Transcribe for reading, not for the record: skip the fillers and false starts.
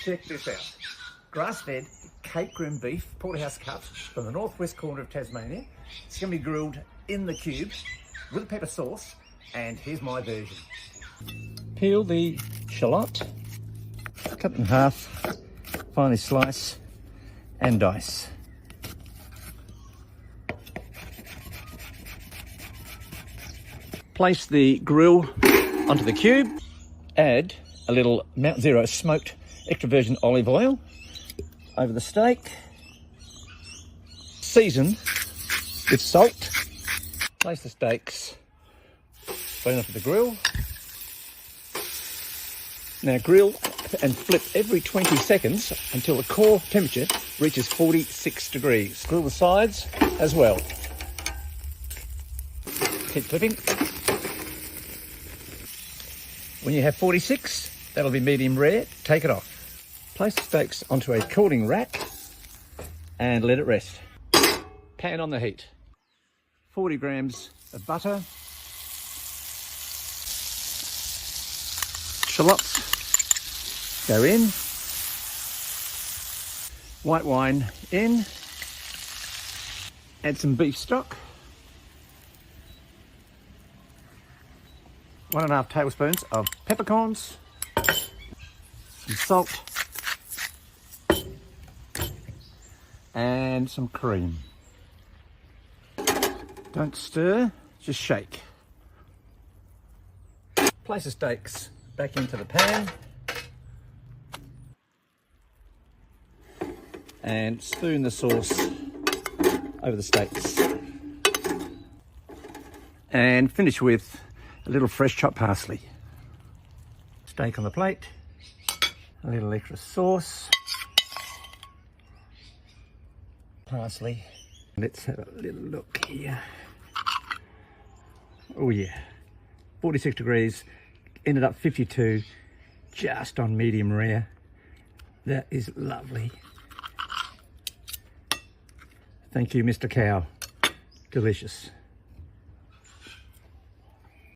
Check this out. Grass-fed Cape Grim beef, porterhouse cut from the northwest corner of Tasmania. It's going to be grilled in the cube with a pepper sauce, and here's my version. Peel the shallot, cut in half, finely slice and dice. Place the grill onto the cube, add a little Mount Zero smoked extra virgin olive oil over the steak, season with salt, place the steaks straight onto the grill. Now grill and flip every 20 seconds until the core temperature reaches 46 degrees. Grill the sides as well. Keep flipping. When you have 46, that'll be medium rare, take it off. Place the steaks onto a cooling rack and let it rest. Pan on the heat. 40 grams of butter. Shallots go in. White wine in. Add some beef stock. 1.5 tablespoons of peppercorns. Some salt. And some cream. Don't stir, just shake. Place the steaks back into the pan and spoon the sauce over the steaks. And finish with a little fresh chopped parsley. Steak on the plate, a little extra sauce. Parsley. Let's have a little look here. Oh yeah, 46 degrees, ended up 52, just on medium rare. That is lovely. Thank you, Mr. Cow. Delicious.